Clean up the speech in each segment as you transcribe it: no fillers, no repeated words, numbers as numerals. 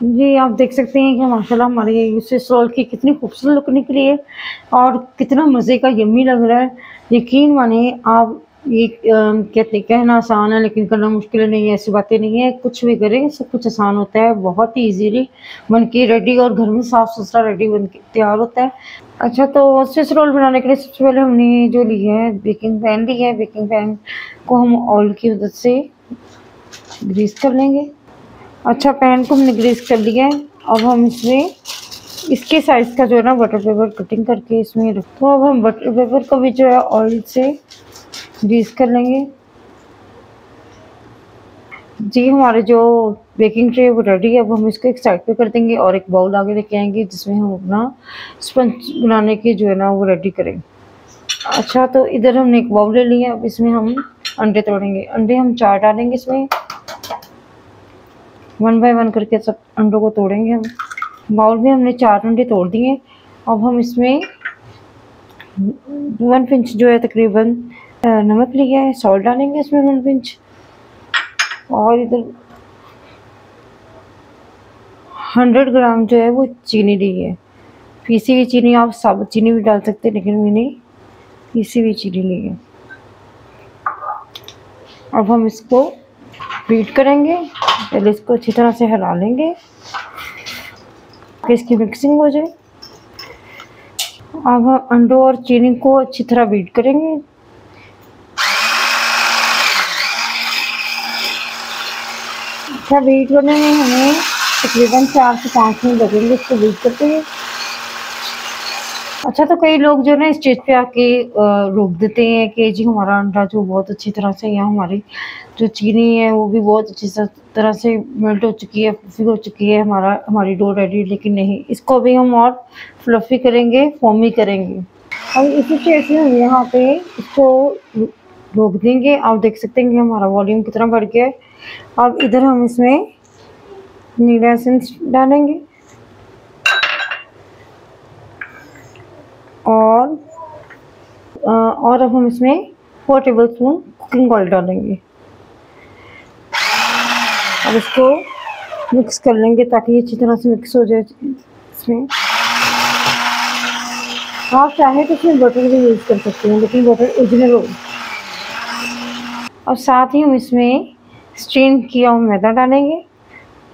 जी, आप देख सकते हैं कि माशाल्लाह हमारे स्विस रोल की कितनी खूबसूरत लुक निकली है और कितना मज़े का यम्मी लग रहा है। यकीन मानिए आप ये कहते कहना आसान है लेकिन करना मुश्किल नहीं है, ऐसी बातें नहीं है। कुछ भी करें सब कुछ आसान होता है, बहुत ही ईज़िली बन के रेडी और घर में साफ़-सुथरा रेडी बन के तैयार होता है। अच्छा, तो स्विस रोल बनाने के लिए सबसे पहले हमने जो लिया है बेकिंग पैन लिया है। बेकिंग पैन को हम ऑयल की मदद से ग्रीस कर लेंगे। अच्छा, पैन को हमने ग्रीस कर लिया है। अब हम इसमें इसके साइज़ का जो है ना बटर पेपर कटिंग करके इसमें रखो। अब हम बटर पेपर को भी जो है ऑयल से ग्रीस कर लेंगे। जी, हमारे जो बेकिंग ट्रे वो रेडी है। अब हम इसको एक साइड पे कर देंगे और एक बाउल आगे लेके आएंगे जिसमें हम अपना स्पंज बनाने की जो है ना वो रेडी करेंगे। अच्छा, तो इधर हमने एक बाउल ले लिया। अब इसमें हम अंडे तोड़ेंगे। अंडे हम 4 डालेंगे इसमें, 1 बाय 1 करके सब अंडों को तोड़ेंगे हम। बाउल में हमने 4 अंडे तोड़ दिए। अब हम इसमें 1 पिंच जो है तकरीबन नमक लिया है, सॉल्ट डालेंगे इसमें 1 पिंच। और इधर 100 ग्राम जो है वो चीनी ली है। पीसी हुई चीनी, आप साबुत चीनी भी डाल सकते हैं लेकिन मैंने पीसी हुई चीनी ली है। अब हम इसको बीट करेंगे। पहले इसको अच्छी तरह से हिला लेंगे कि इसकी मिक्सिंग हो जाए। अब हम अंडों और चीनी को अच्छी तरह बीट करेंगे। अच्छा, बीट करने में हमें तकरीबन 4 से 5 मिनट लगेंगे इसको बीट करते हुए। अच्छा, तो कई लोग जो है ना स्टेज पे आके रोक देते हैं कि जी हमारा अंडा जो बहुत अच्छी तरह से, या हमारी जो चीनी है वो भी बहुत अच्छी तरह से मेल्ट हो चुकी है, फ्लफी हो चुकी है, हमारी डो रेडी। लेकिन नहीं, इसको भी हम और फ्लफी करेंगे, फोमी करेंगे। अब इसी स्टेज में हम यहाँ पे इसको रोक देंगे। आप देख सकते हैं कि हमारा वॉल्यूम कितना बढ़ गया है। अब इधर हम इसमें नीला एसेंस डालेंगे और अब हम इसमें 4 टेबलस्पून कुकिंग ऑयल डालेंगे। अब इसको मिक्स कर लेंगे ताकि ये अच्छी तरह से मिक्स हो जाए इसमें। आप चाहें तो इसमें बटर भी यूज़ कर सकते हैं लेकिन बटर ओरिजिनल हो। और साथ ही हम इसमें स्ट्रेन किया हुआ मैदा डालेंगे।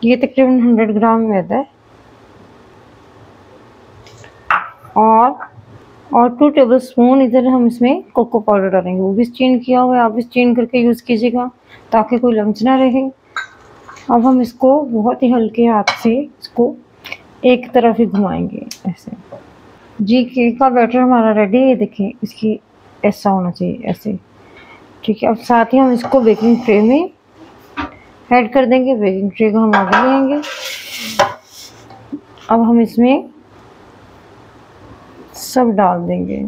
ये तकरीबन 100 ग्राम मैदा है। और 2 टेबलस्पून इधर हम इसमें कोको पाउडर डालेंगे, वो भी स्ट्रेन किया हुआ है। आप भी स्ट्रेन करके यूज़ कीजिएगा ताकि कोई लम्स ना रहे। अब हम इसको बहुत ही हल्के हाथ से इसको एक तरफ ही घुमाएंगे ऐसे। जी, केक का बैटर हमारा रेडी है। देखिए इसकी ऐसा होना चाहिए, ऐसे। ठीक है, अब साथ ही हम इसको बेकिंग ट्रे में ऐड कर देंगे। बेकिंग ट्रे को हम आगे लेंगे। अब हम इसमें सब डाल देंगे।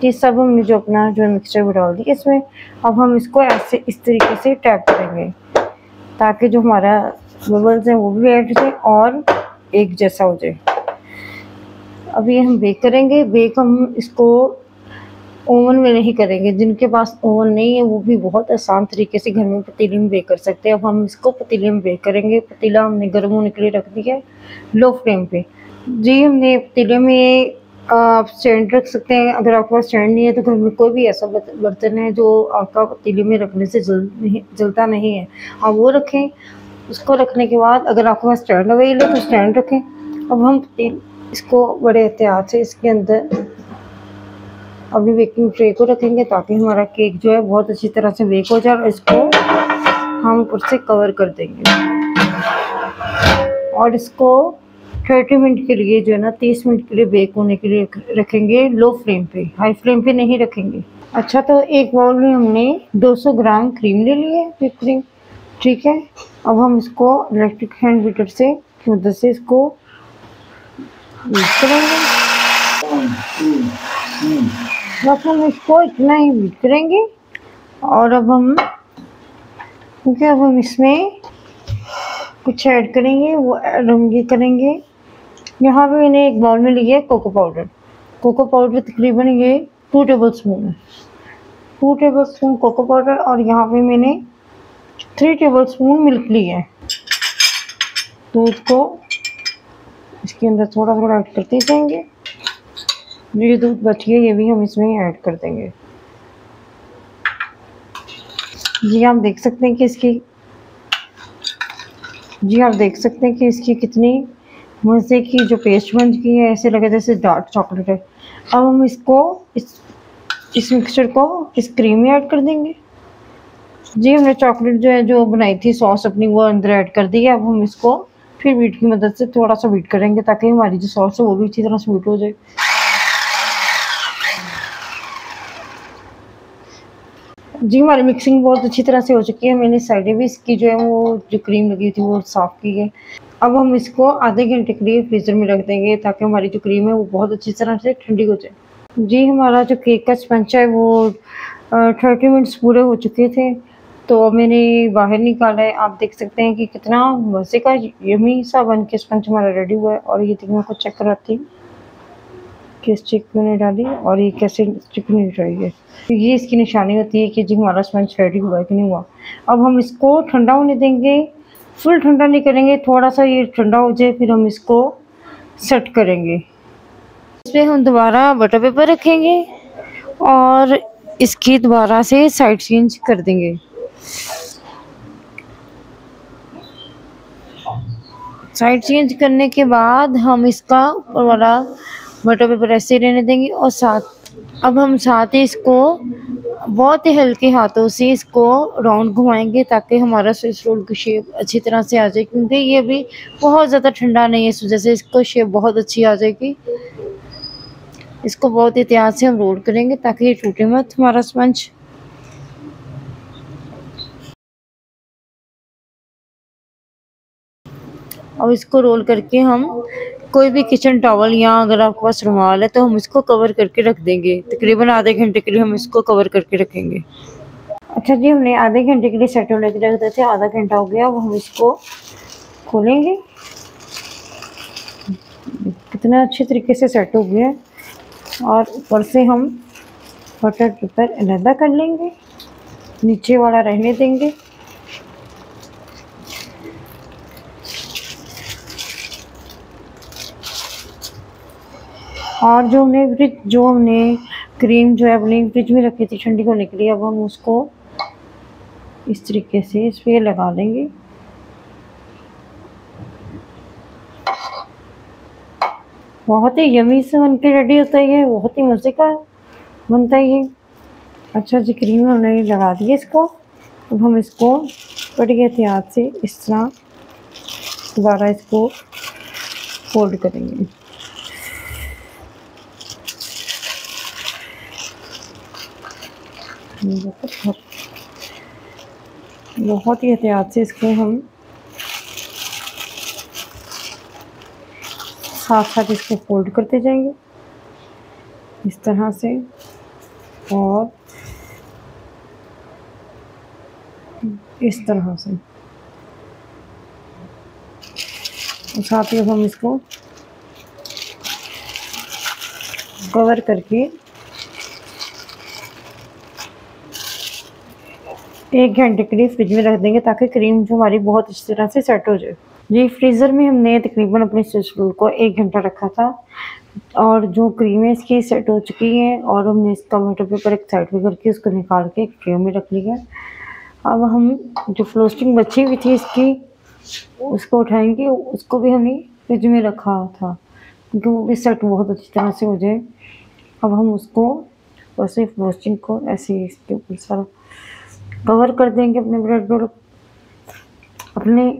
ये सब हमने जो अपना जो मिक्सचर वो डाल दिया इसमें। अब हम इसको ऐसे इस तरीके से टैप करेंगे ताकि जो हमारा बबल्स हैं वो भी ऐड हो जाए और एक जैसा हो जाए। अब ये हम बेक करेंगे। बेक हम इसको ओवन में नहीं करेंगे। जिनके पास ओवन नहीं है वो भी बहुत आसान तरीके से घर में पतीले में बेक कर सकते हैं। अब हम इसको पतीले में बेक करेंगे। पतीला हमने गर्म होने के लिए रख दिया है लो फ्लेम पे। जी, हमने पतीले में आप स्टैंड रख सकते हैं। अगर आपके पास स्टैंड नहीं है तो घर में कोई भी ऐसा बर्तन है जो आपका पतीले में रखने से जलता नहीं है, आप वो रखें। उसको रखने के बाद अगर आपके पास स्टैंड अवेलेबल है तो स्टैंड रखें। अब हम इसको बड़े एहतियात से इसके अंदर अभी बेकिंग ट्रे को रखेंगे ताकि हमारा केक जो है बहुत अच्छी तरह से बेक हो जाए। और इसको हम ऊपर से कवर कर देंगे और इसको 30 मिनट के लिए जो है ना 30 मिनट के लिए बेक होने के लिए रखेंगे लो फ्लेम पे, हाई फ्लेम पे नहीं रखेंगे। अच्छा, तो एक बाउल में हमने 200 ग्राम क्रीम ले ली है, व्हिप क्रीम। ठीक है, अब हम इसको इलेक्ट्रिक हैंड बीटर से की मदद से इसको बीट करेंगे। बस हम इसको इतना ही बीट करेंगे। और अब हम इसमें कुछ ऐड करेंगे, वो ऐड हम ये करेंगे। यहाँ पे मैंने एक बाउल में लिया है कोको पाउडर। कोको पाउडर तकरीबन ये 2 टेबलस्पून है। 2 टेबलस्पून कोको पाउडर और यहाँ पे मैंने 3 टेबलस्पून मिल्क ली है। दूध को इसके अंदर थोड़ा थोड़ा ऐड करते जाएंगे। ये दूध बच गया, ये भी हम इसमें ऐड कर देंगे। जी आप देख सकते हैं कि इसकी कितनी मज़े की जो पेस्ट बन चुकी है, ऐसे लगे जैसे डार्क चॉकलेट है। अब हम इस मिक्सचर को इस क्रीम में ऐड कर देंगे। जी हमने चॉकलेट जो बनाई थी सॉस अपनी, वो अंदर ऐड कर दी है। अब हम इसको फिर बीट की मदद से थोड़ा सा बीट करेंगे ताकि हमारी जो सॉस है वो भी अच्छी तरह से बीट हो जाए। जी हमारी मिक्सिंग बहुत अच्छी तरह से हो चुकी है। मैंने साइडें भी इसकी जो है वो जो क्रीम लगी थी वो साफ़ की है। अब हम इसको आधे घंटे के लिए फ्रीज़र में रख देंगे ताकि हमारी जो क्रीम है वो बहुत अच्छी तरह से ठंडी हो जाए। जी हमारा जो केक का स्पंज है वो 30 मिनट्स पूरे हो चुके थे, तो मैंने बाहर निकाला है। आप देख सकते हैं कि कितना मज़े का यमी सा बन के स्पंज हमारा रेडी हुआ है। और ये देखिए मैं आपको चेक कराती हूँ कि स्टिक मैंने डाली और ये कैसे स्टिक नहीं रही है। तो ये इसकी निशानी होती है कि जी हमारा स्पंज रेडी हुआ है कि नहीं हुआ। अब हम इसको ठंडा होने देंगे, फुल ठंडा नहीं करेंगे, थोड़ा सा ये ठंडा हो जाए फिर हम इसको सेट करेंगे। इस पर हम दोबारा बटर पेपर रखेंगे और इसकी दोबारा से साइड चेंज कर देंगे। साइड चेंज करने के बाद हम इसका ऊपर वाला बटर पेपर ऐसे रहने देंगे और अब हम साथ ही इसको बहुत ही हल्के हाथों से इसको राउंड घुमाएंगे ताकि हमारा स्विस रोल की शेप अच्छी तरह से आ जाए, क्योंकि ये भी बहुत ज़्यादा ठंडा नहीं है, इस वजह से इसको शेप बहुत अच्छी आ जाएगी। इसको बहुत एहतियात से हम रोल करेंगे ताकि ये टूटे मत हमारा स्पंज। अब इसको रोल करके हम कोई भी किचन टॉवल या अगर आपके पास रुमाल है तो हम इसको कवर करके रख देंगे। तकरीबन आधे घंटे के लिए हम इसको कवर करके रखेंगे। अच्छा जी हमने आधे घंटे के लिए सेट होने के लिए रख देते थे, आधा घंटा हो गया। अब हम इसको खोलेंगे, कितना अच्छे तरीके से सेट हो गया। और ऊपर से हम बटर पेपर अलहदा कर लेंगे, नीचे वाला रहने देंगे। और जो हमने क्रीम जो है अपनी फ्रिज में रखी थी ठंडी होने के लिए, अब हम उसको इस तरीके से इस पर लगा देंगे। बहुत ही यमी से बन के रेडी होता है, ये बहुत ही मज़े का बनता है ये। अच्छा जी क्रीम हमने लगा दी है इसको। अब हम इसको बड़ी एहतियात से इस तरह दोबारा इसको फोल्ड करेंगे। बहुत ही एहतियात से इसको हम साथ साथ इसको फोल्ड करते जाएंगे इस तरह से, और इस तरह से। साथ ही अब हम इसको कवर करके 1 घंटे के लिए फ्रिज में रख देंगे ताकि क्रीम जो हमारी बहुत अच्छी तरह से सेट हो जाए। जी फ्रीज़र में हमने तकरीबन अपने स्विस रोल को 1 घंटा रखा था और जो क्रीम है इसकी सेट हो चुकी है। और हमने इसका बटर पेपर एक साइड पे करके उसको निकाल के एक ट्रे में रख लिया। अब हम जो फ्रोस्टिंग बची हुई थी इसकी उसको उठाएंगे, उसको भी हमने फ्रिज में रखा था क्योंकि वो भी सेट बहुत अच्छी तरह से हो जाए। अब हम उसको वैसे फ्रोस्टिंग को ऐसे इसके ऊपर सारा कवर कर देंगे अपने ब्रेड रोल, अपने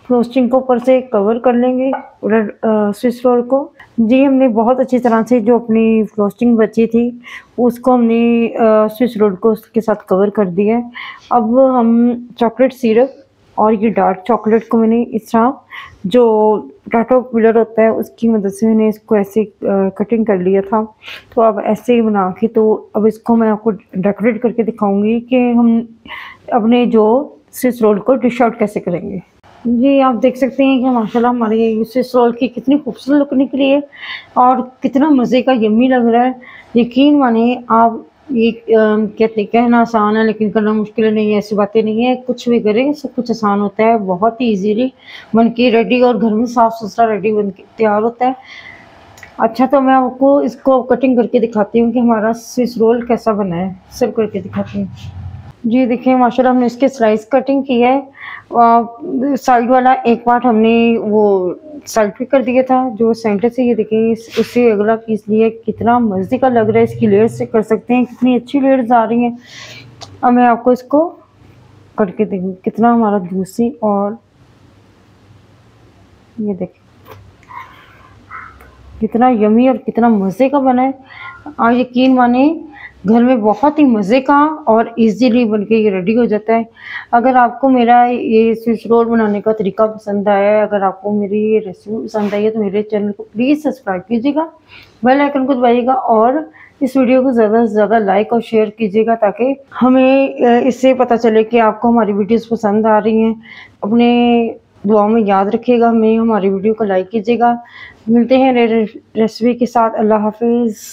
फ्रोस्टिंग को ऊपर से कवर कर लेंगे ब्रेड स्विस रोल को। जी हमने बहुत अच्छी तरह से जो अपनी फ्रोस्टिंग बची थी उसको हमने स्विस रोल को उसके साथ कवर कर दिया है। अब हम चॉकलेट सिरप और ये डार्क चॉकलेट को मैंने इस तरह जो पोटैटो पिलर होता है उसकी मदद से मैंने इसको ऐसे कटिंग कर लिया था। तो अब ऐसे ही बना के, तो अब इसको मैं आपको डेकोरेट करके दिखाऊंगी कि हम अपने जो स्विस रोल को डिश आउट कैसे करेंगे। जी आप देख सकते हैं कि माशाल्लाह हमारे स्विस रोल की कितनी खूबसूरत लुक निकली है और कितना मज़े का यम्मी लग रहा है। यकीन मानिए आप ये कहते कहना आसान है लेकिन करना मुश्किल नहीं है, ऐसी बातें नहीं है। कुछ भी करें सब कुछ आसान होता है, बहुत ही इजीली बन के रेडी और घर में साफ सुथरा रेडी बन के तैयार होता है। अच्छा, तो मैं आपको इसको कटिंग करके दिखाती हूँ कि हमारा स्विस रोल कैसा बना है। सर्व करके दिखाती हूँ। जी देखिए माशाल्लाह हमने इसके स्लाइस कटिंग की है। साइड वाला एक पार्ट हमने वो साइड पे कर दिया था जो सेंटर से, ये देखिए उससे अगला पीस लिया। कितना मज़े का लग रहा है, इसकी लेयर्स से कर सकते हैं, कितनी अच्छी लेयर्स आ रही हैं। अब मैं आपको इसको करके देखूँ कितना हमारा जूसी, और ये देखिए कितना यमी और कितना मज़े का बना है। आप यकीन माने घर में बहुत ही मज़े का और इजीली बनके ये रेडी हो जाता है। अगर आपको मेरा ये स्विस रोल बनाने का तरीका पसंद आया है, अगर आपको मेरी ये रेसिपी पसंद आई है, तो मेरे चैनल को प्लीज़ सब्सक्राइब कीजिएगा, बेल आइकन को दबाइएगा और इस वीडियो को ज़्यादा से ज़्यादा लाइक और शेयर कीजिएगा ताकि हमें इससे पता चले कि आपको हमारी वीडियोज़ पसंद आ रही हैं। अपने दुआओं में याद रखिएगा, हमें हमारी वीडियो को लाइक कीजिएगा। मिलते हैं नई रेसिपी के साथ। अल्लाह हाफिज़।